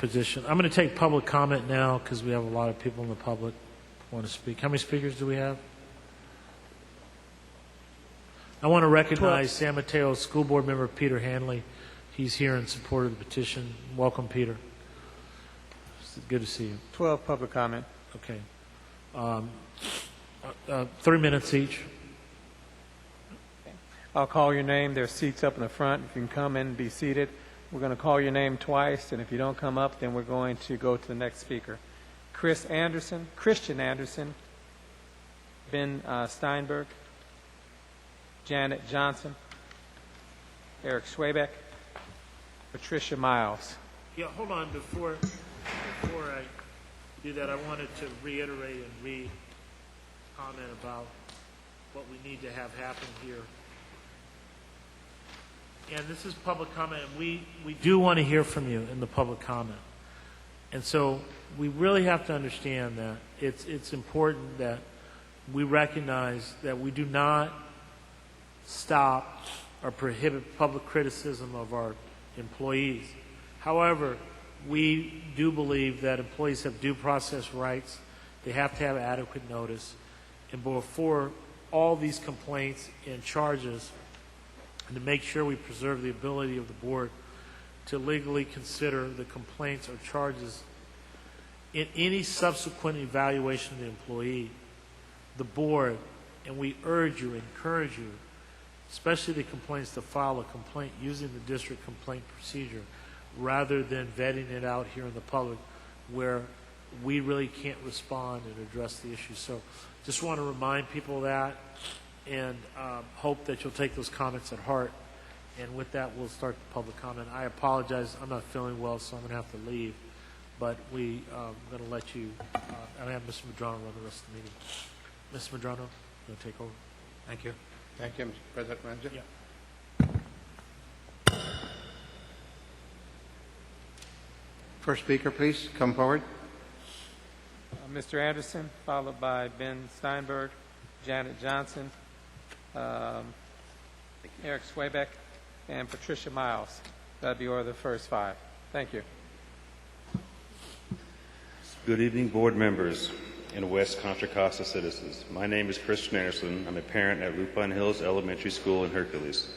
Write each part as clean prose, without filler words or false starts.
position. I'm going to take public comment now because we have a lot of people in the public who want to speak. How many speakers do we have? I want to recognize San Mateo School Board member Peter Hanley. He's here in support of the petition. Welcome, Peter. It's good to see you. 12 public comment. Okay. 3 minutes each. I'll call your name. There's seats up in the front. If you can come in and be seated. We're going to call your name twice, and if you don't come up, then we're going to go to the next speaker. Christian Anderson, Ben Steinberg, Janet Johnson, Eric Schwabeck, Patricia Miles. Yeah, hold on. Before I do that, I wanted to reiterate and comment about what we need to have happen here. And this is public comment, and we do want to hear from you in the public comment. And so we really have to understand that it's important that we recognize that we do not stop or prohibit public criticism of our employees. However, we do believe that employees have due process rights. They have to have adequate notice. And before all these complaints and charges, and to make sure we preserve the ability of the board to legally consider the complaints or charges in any subsequent evaluation of the employee, the board, and we urge you, encourage you, especially the complaints, to file a complaint using the district complaint procedure rather than vetting it out here in the public where we really can't respond and address the issue. So just want to remind people of that, and hope that you'll take those comments at heart. And with that, we'll start the public comment. I apologize. I'm not feeling well, so I'm going to have to leave. But I'm going to let you, I'm going to have Mr. Medrano run the rest of the meeting. Mr. Medrano, you'll take over. Thank you. Thank you, Mr. President Manager. Yeah. First speaker, please, come forward. Mr. Anderson, followed by Ben Steinberg, Janet Johnson, Eric Schwabeck, and Patricia Miles. That'd be order the first 5. Thank you. Good evening, board members and West Contra Costa citizens. My name is Kristen Anderson. I'm a parent at Lupine Hills Elementary School in Hercules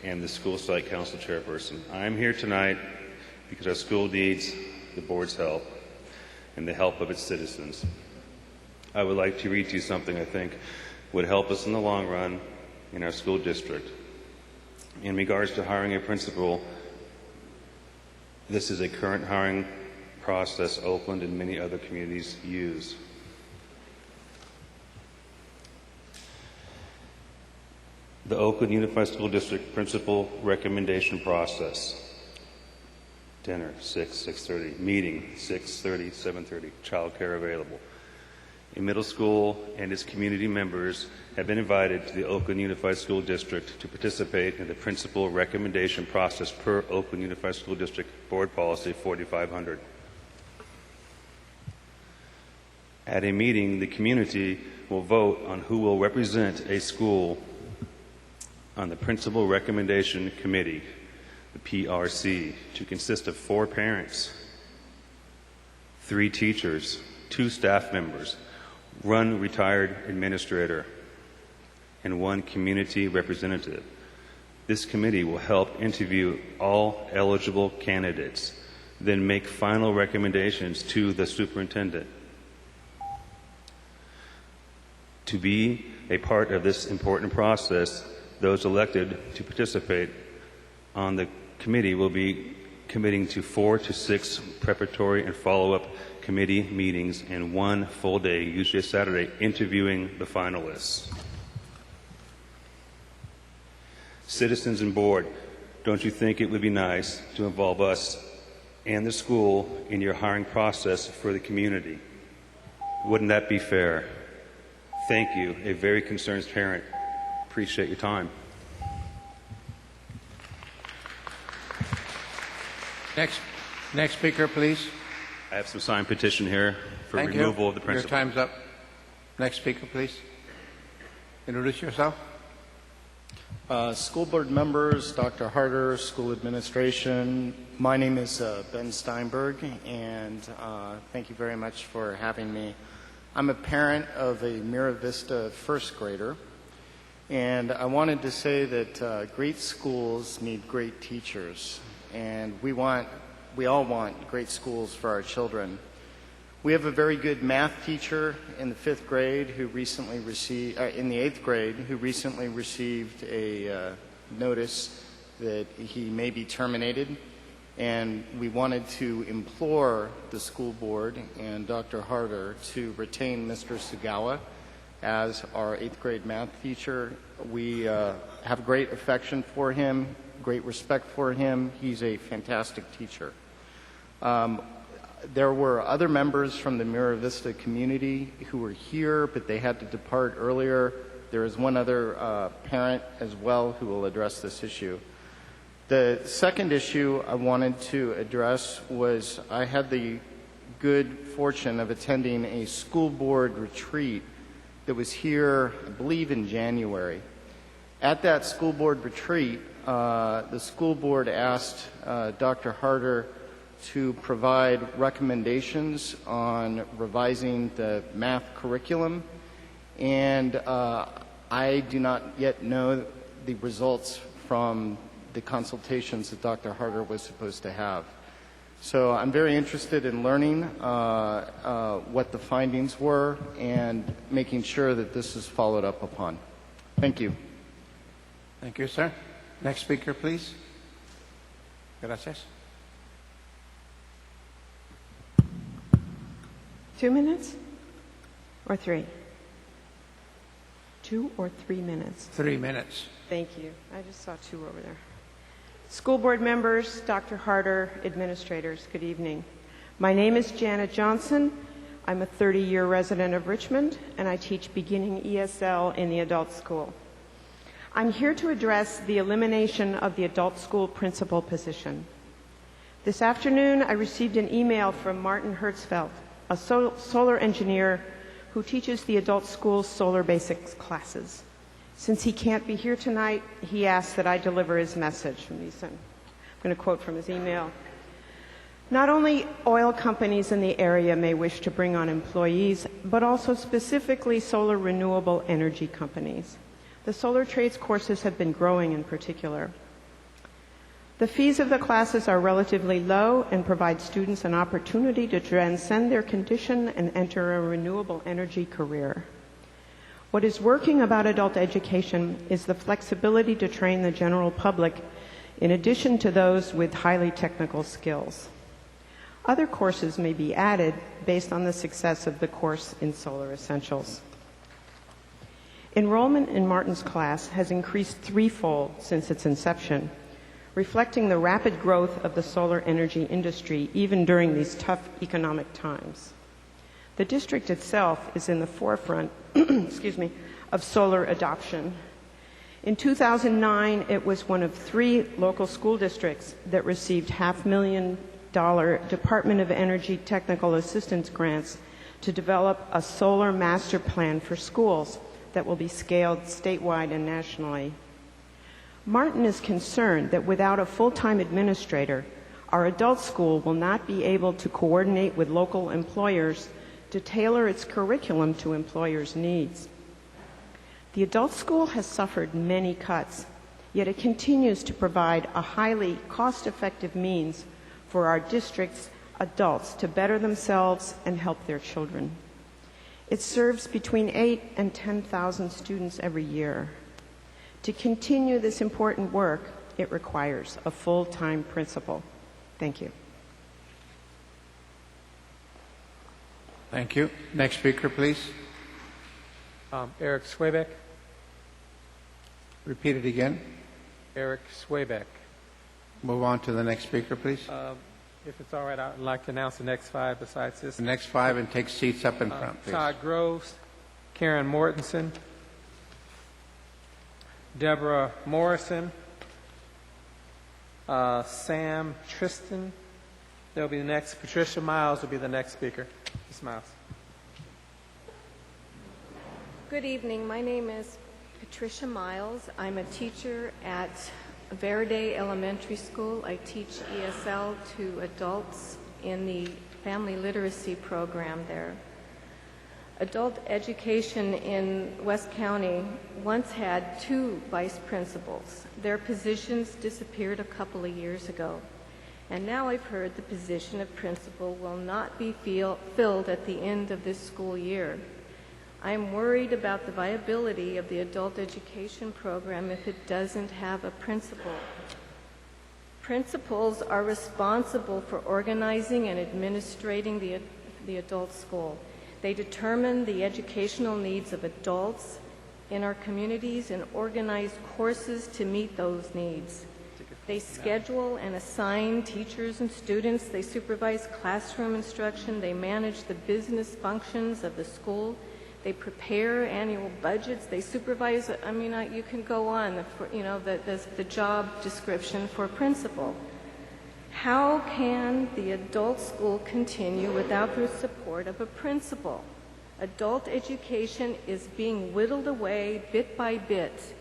and the school site council chairperson. I am here tonight because our school needs the board's help and the help of its citizens. I would like to read to you something I think would help us in the long run in our school district. In regards to hiring a principal, this is a current hiring process Oakland and many other communities use. The Oakland Unified School District Principal Recommendation Process. Dinner, 6:30. Meeting, 6:30, 7:30. Child care available. A middle school and its community members have been invited to the Oakland Unified School District to participate in the principal recommendation process per Oakland Unified School District Board Policy 4500. At a meeting, the community will vote on who will represent a school on the Principal Recommendation Committee, the PRC, to consist of 4 parents, 3 teachers, 2 staff members, 1 retired administrator, and 1 community representative. This committee will help interview all eligible candidates, then make final recommendations to the superintendent. To be a part of this important process, those elected to participate on the committee will be committing to 4 to 6 preparatory and follow-up committee meetings and 1 full day, usually a Saturday, interviewing the finalists. Citizens and board, don't you think it would be nice to involve us and the school in your hiring process for the community? Wouldn't that be fair? Thank you, a very concerned parent. Appreciate your time. Next speaker, please. I have some signed petition here for removal of the principal. Your time's up. Next speaker, please. Introduce yourself. School board members, Dr. Harder, school administration, my name is Ben Steinberg, and thank you very much for having me. I'm a parent of a Mira Vista first grader, and I wanted to say that great schools need great teachers, and we all want great schools for our children. We have a very good math teacher in the 5th grade who recently received, in the 8th grade, who recently received a notice that he may be terminated. And we wanted to implore the school board and Dr. Harder to retain Mr. Sugawa as our 8th grade math teacher. We have great affection for him, great respect for him. He's a fantastic teacher. There were other members from the Mira Vista community who were here, but they had to depart earlier. There is one other parent as well who will address this issue. The second issue I wanted to address was I had the good fortune of attending a school board retreat that was here, I believe, in January. At that school board retreat, the school board asked Dr. Harder to provide recommendations on revising the math curriculum, and I do not yet know the results from the consultations that Dr. Harder was supposed to have. So I'm very interested in learning what the findings were and making sure that this is followed up upon. Thank you. Thank you, sir. Next speaker, please. Gracias. 2 minutes or 3? 2 or 3 minutes? 3 minutes. Thank you. I just saw 2 over there. School board members, Dr. Harder, administrators, good evening. My name is Janet Johnson. I'm a 30-year resident of Richmond, and I teach beginning ESL in the adult school. I'm here to address the elimination of the adult school principal position. This afternoon, I received an email from Martin Hertzfeld, a solar engineer who teaches the adult school's solar basics classes. Since he can't be here tonight, he asked that I deliver his message. I'm going to quote from his email. Not only oil companies in the area may wish to bring on employees, but also specifically solar renewable energy companies. The solar trades courses have been growing in particular. The fees of the classes are relatively low and provide students an opportunity to transcend their condition and enter a renewable energy career. What is working about adult education is the flexibility to train the general public in addition to those with highly technical skills. Other courses may be added based on the success of the course in Solar Essentials. Enrollment in Martin's class has increased threefold since its inception, reflecting the rapid growth of the solar energy industry even during these tough economic times. The district itself is in the forefront of solar adoption. In 2009, it was one of 3 local school districts that received $500,000 Department of Energy technical assistance grants to develop a solar master plan for schools that will be scaled statewide and nationally. Martin is concerned that without a full-time administrator, our adult school will not be able to coordinate with local employers to tailor its curriculum to employers' needs. The adult school has suffered many cuts, yet it continues to provide a highly cost-effective means for our district's adults to better themselves and help their children. It serves between 8,000 and 10,000 students every year. To continue this important work, it requires a full-time principal. Thank you. Thank you. Next speaker, please. Eric Swabeck. Repeat it again. Eric Swabeck. Move on to the next speaker, please. If it's all right, I'd like to announce the next 5 besides this. The next 5 and take seats up in front, please. Todd Groves, Karen Mortensen, Deborah Morrison, Sam Tristan. They'll be the next. Patricia Miles will be the next speaker. Ms. Miles. Good evening. My name is Patricia Miles. I'm a teacher at Verde Elementary School. I teach ESL to adults in the family literacy program there. Adult education in West County once had 2 vice principals. Their positions disappeared a couple of years ago. And now I've heard the position of principal will not be filled at the end of this school year. I'm worried about the viability of the adult education program if it doesn't have a principal. Principals are responsible for organizing and administrating the adult school. They determine the educational needs of adults in our communities and organize courses to meet those needs. They schedule and assign teachers and students. They supervise classroom instruction. They manage the business functions of the school. They prepare annual budgets. They supervise, you can go on, the job description for principal. How can the adult school continue without the support of a principal? Adult education is being whittled away bit by bit.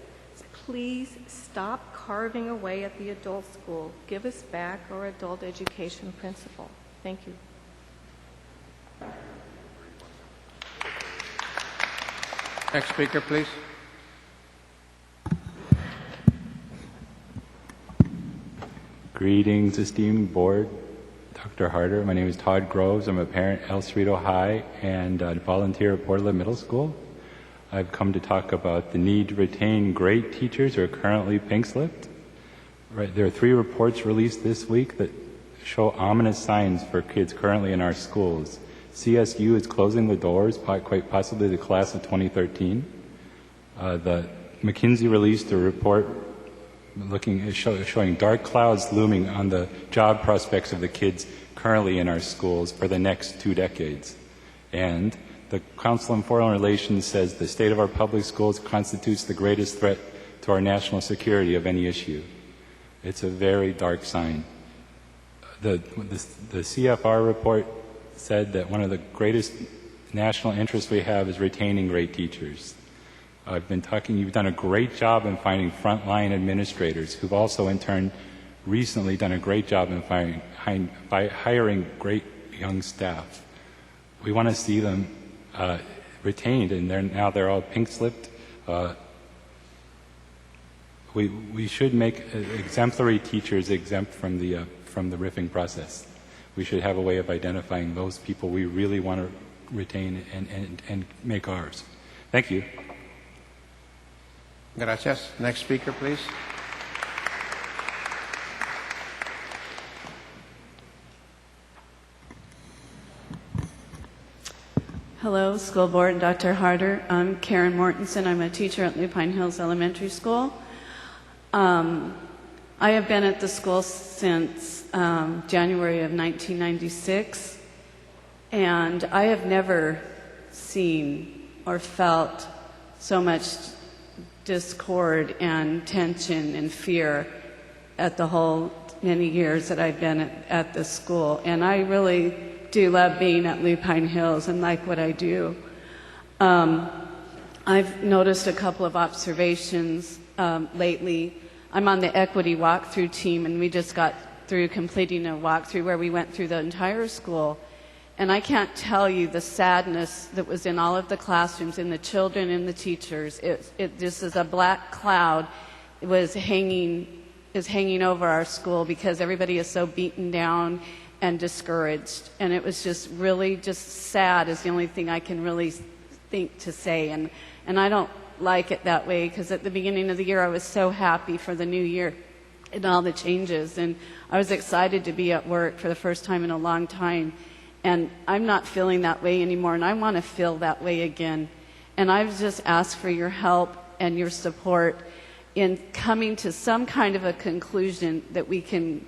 Please stop carving away at the adult school. Give us back our adult education principal. Thank you. Next speaker, please. Greetings, esteemed board. Dr. Harder, my name is Todd Groves. I'm a parent at El Cerrito High and a volunteer at Portland Middle School. I've come to talk about the need to retain great teachers who are currently pink-slipped. Right, there are 3 reports released this week that show ominous signs for kids currently in our schools. CSU is closing the doors, quite possibly the class of 2013. The McKinsey released a report showing dark clouds looming on the job prospects of the kids currently in our schools for the next 2 decades. And the Council on Foreign Relations says the state of our public schools constitutes the greatest threat to our national security of any issue. It's a very dark sign. The CFR report said that one of the greatest national interests we have is retaining great teachers. You've done a great job in finding frontline administrators who've also in turn recently done a great job in hiring great young staff. We want to see them retained, and they're all pink-slipped. We should make exemplary teachers exempt from the riffing process. We should have a way of identifying those people we really want to retain and make ours. Thank you. Gracias. Next speaker, please. Hello, school board, Dr. Harder. I'm Karen Mortensen. I'm a teacher at Lupine Hills Elementary School. I have been at the school since January of 1996, and I have never seen or felt so much discord and tension and fear at the whole many years that I've been at the school. And I really do love being at Lupine Hills and like what I do. I've noticed a couple of observations lately. I'm on the equity walkthrough team, and we just got through completing a walkthrough where we went through the entire school. And I can't tell you the sadness that was in all of the classrooms, in the children and the teachers. This is a black cloud. It was hanging over our school because everybody is so beaten down and discouraged. And it was just really just sad is the only thing I can really think to say. And I don't like it that way, because at the beginning of the year I was so happy for the new year and all the changes. And I was excited to be at work for the first time in a long time. And I'm not feeling that way anymore, and I want to feel that way again. And I've just asked for your help and your support in coming to some kind of a conclusion that we can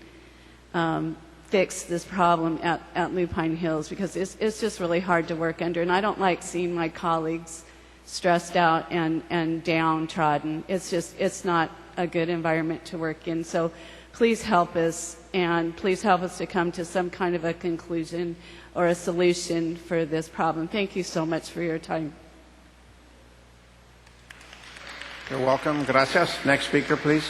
fix this problem at Lupine Hills, because it's just really hard to work under. And I don't like seeing my colleagues stressed out and downtrodden. It's not a good environment to work in. So please help us, and please help us to come to some kind of a conclusion or a solution for this problem. Thank you so much for your time. You're welcome. Gracias. Next speaker, please.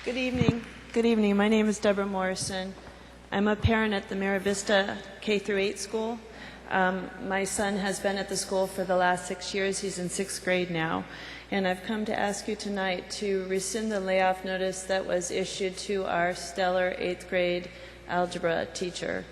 Good evening. Good evening. My name is Deborah Morrison. I'm a parent at the Mira Vista K-8 school. My son has been at the school for the last 6 years. He's in 6th grade now. And I've come to ask you tonight to rescind the layoff notice that was issued to our stellar 8th grade algebra teacher.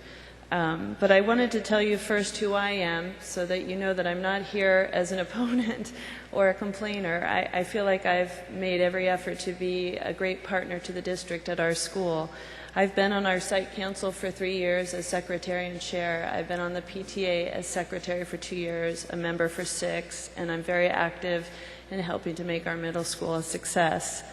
But I wanted to tell you first who I am so that you know that I'm not here as an opponent or a complainer. I feel like I've made every effort to be a great partner to the district at our school. I've been on our site council for 3 years as secretary and chair. I've been on the PTA as secretary for 2 years, a member for 6, and I'm very active in helping to make our middle school a success.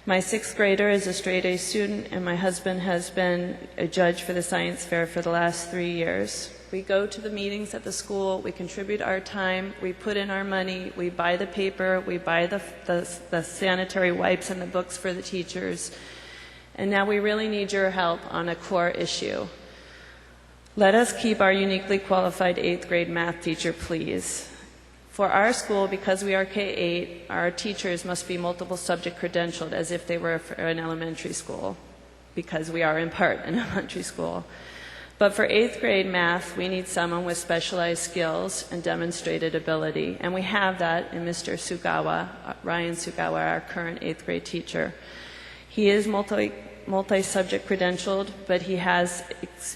My 6th grader is a straight A student, and my husband has been a judge for the science fair for the last 3 years. We go to the meetings at the school, we contribute our time, we put in our money, we buy the paper, we buy the sanitary wipes and the books for the teachers. And now we really need your help on a core issue. Let us keep our uniquely qualified 8th grade math teacher, please. For our school, because we are K-8, our teachers must be multiple subject credentialed as if they were for an elementary school, because we are in part an elementary school. But for 8th grade math, we need someone with specialized skills and demonstrated ability. And we have that in Mr. Sugawa, Ryan Sugawa, our current 8th grade teacher. He is multi-subject credentialed, but he has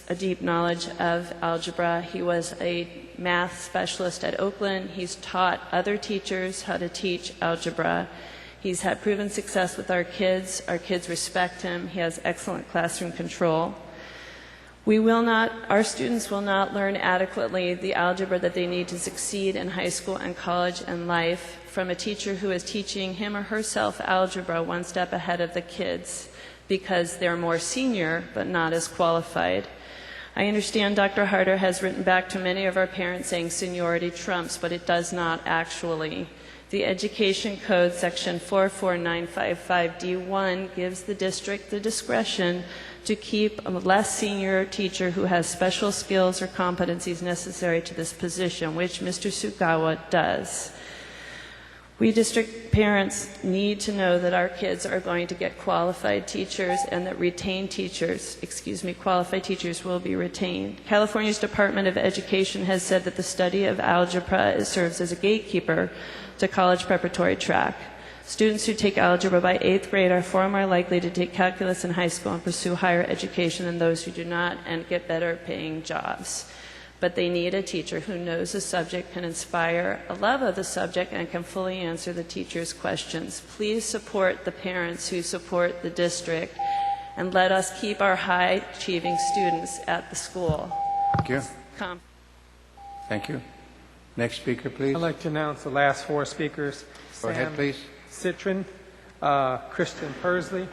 a deep knowledge of algebra. He was a math specialist at Oakland. He's taught other teachers how to teach algebra. He's had proven success with our kids. Our kids respect him. He has excellent classroom control. Our students will not learn adequately the algebra that they need to succeed in high school and college and life from a teacher who is teaching him or herself algebra one step ahead of the kids because they're more senior but not as qualified. I understand Dr. Harder has written back to many of our parents saying seniority trumps, but it does not actually. The Education Code, Section 44955D1, gives the district the discretion to keep a less senior teacher who has special skills or competencies necessary to this position, which Mr. Sugawa does. We district parents need to know that our kids are going to get qualified teachers and that qualified teachers will be retained. California's Department of Education has said that the study of algebra serves as a gatekeeper to college preparatory track. Students who take algebra by 8th grade are far more likely to take calculus in high school and pursue higher education than those who do not and get better paying jobs. But they need a teacher who knows the subject, can inspire a love of the subject, and can fully answer the teacher's questions. Please support the parents who support the district, and let us keep our high-achieving students at the school. Thank you. Thank you. Next speaker, please. I'd like to announce the last 4 speakers. Go ahead, please. Tsitrin, Kristen Pursley,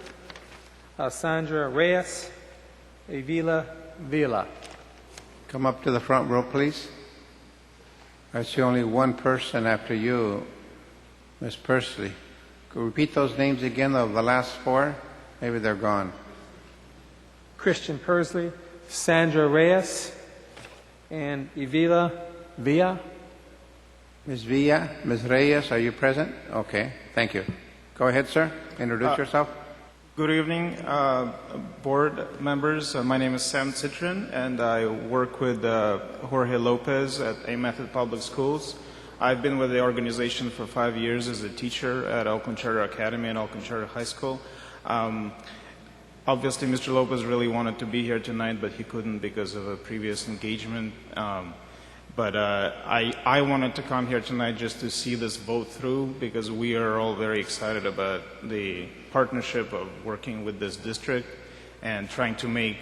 Sandra Reyes, Evelia Vila. Come up to the front row, please. I see only one person after you, Ms. Pursley. Could you repeat those names again of the last 4? Maybe they're gone. Kristen Pursley, Sandra Reyes, and Evelia Villa. Ms. Villa, Ms. Reyes, are you present? Okay, thank you. Go ahead, sir. Introduce yourself. Good evening, board members. My name is Sam Tsitrin, and I work with Jorge Lopez at A Method Public Schools. I've been with the organization for 5 years as a teacher at Oakland Charter Academy and Oakland Charter High School. Obviously, Mr. Lopez really wanted to be here tonight, but he couldn't because of a previous engagement. But I wanted to come here tonight just to see this vote through because we are all very excited about the partnership of working with this district and trying to make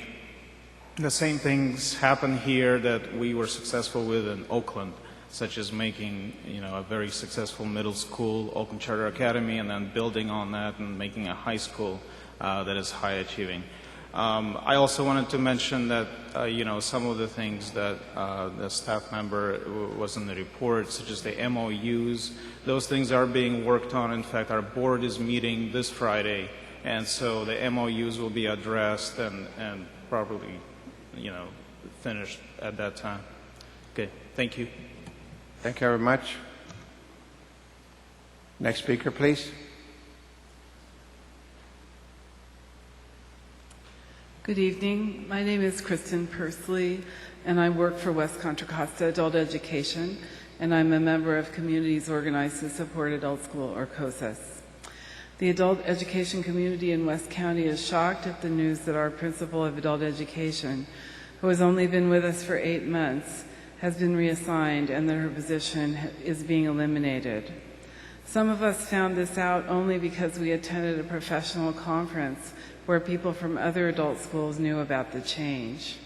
the same things happen here that we were successful with in Oakland, such as making a very successful middle school, Oakland Charter Academy, and then building on that and making a high school that is high achieving. I also wanted to mention that, some of the things that the staff member was in the report, such as the MOUs, those things are being worked on. In fact, our board is meeting this Friday, and so the MOUs will be addressed and probably, finished at that time. Okay, thank you. Thank you very much. Next speaker, please. Good evening. My name is Kristen Pursley, and I work for West Contra Costa Adult Education, and I'm a member of Communities Organized to Support Adult School, or COSAS. The adult education community in West County is shocked at the news that our principal of adult education, who has only been with us for 8 months, has been reassigned and that her position is being eliminated. Some of us found this out only because we attended a professional conference where people from other adult schools knew about the change.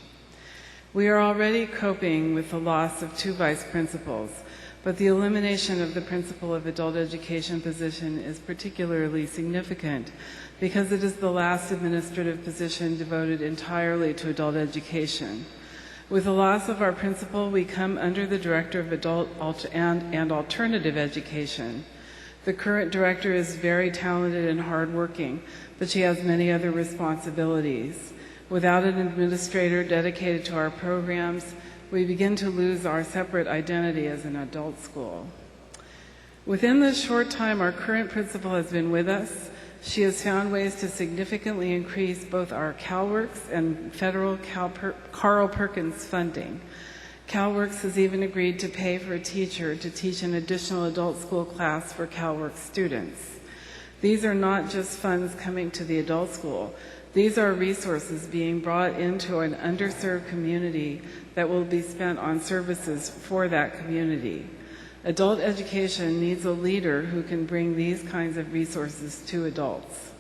We are already coping with the loss of 2 vice principals, but the elimination of the principal of adult education position is particularly significant because it is the last administrative position devoted entirely to adult education. With the loss of our principal, we come under the director of adult and alternative education. The current director is very talented and hardworking, but she has many other responsibilities. Without an administrator dedicated to our programs, we begin to lose our separate identity as an adult school. Within this short time our current principal has been with us, she has found ways to significantly increase both our CalWORKs and federal Carl Perkins funding. CalWORKs has even agreed to pay for a teacher to teach an additional adult school class for CalWORKs students. These are not just funds coming to the adult school. These are resources being brought into an underserved community that will be spent on services for that community. Adult education needs a leader who can bring these kinds of resources to adults.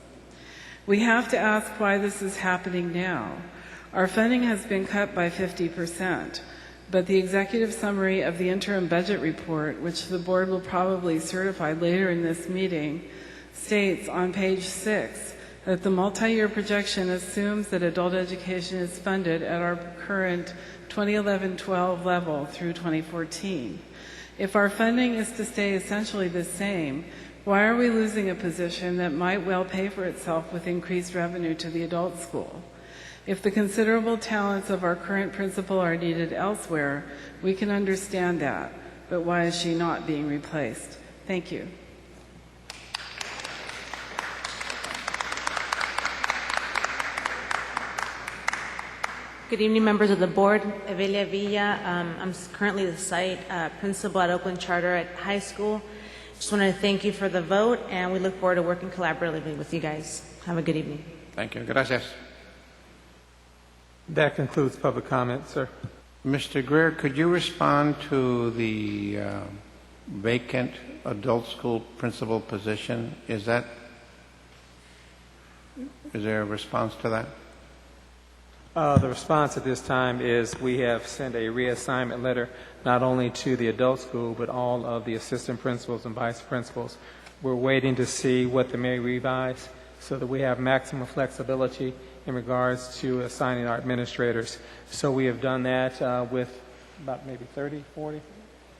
We have to ask why this is happening now. Our funding has been cut by 50%. But the executive summary of the interim budget report, which the board will probably certify later in this meeting, states on page 6 that the multi-year projection assumes that adult education is funded at our current 2011-12 level through 2014. If our funding is to stay essentially the same, why are we losing a position that might well pay for itself with increased revenue to the adult school? If the considerable talents of our current principal are needed elsewhere, we can understand that. But why is she not being replaced? Thank you. Good evening, members of the board. Evelia Villa. I'm currently the site principal at Oakland Charter High School. Just want to thank you for the vote, and we look forward to working collaboratively with you guys. Have a good evening. Thank you. Gracias. That concludes public comment, sir. Mr. Greer, could you respond to the vacant adult school principal position? Is there a response to that? The response at this time is we have sent a reassignment letter not only to the adult school but all of the assistant principals and vice principals. We're waiting to see what they may revise so that we have maximum flexibility in regards to assigning our administrators. So we have done that with about maybe 30, 40,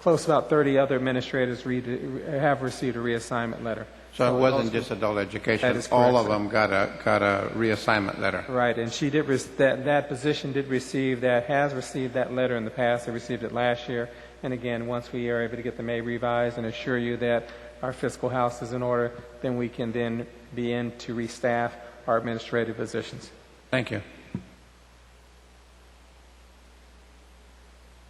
close to about 30 other administrators have received a reassignment letter. So it wasn't just adult education. All of them got a reassignment letter. Right, and she did that position has received that letter in the past. They received it last year. And again, once we are able to get the May revised and assure you that our fiscal house is in order, then we can then begin to restaff our administrative positions. Thank you.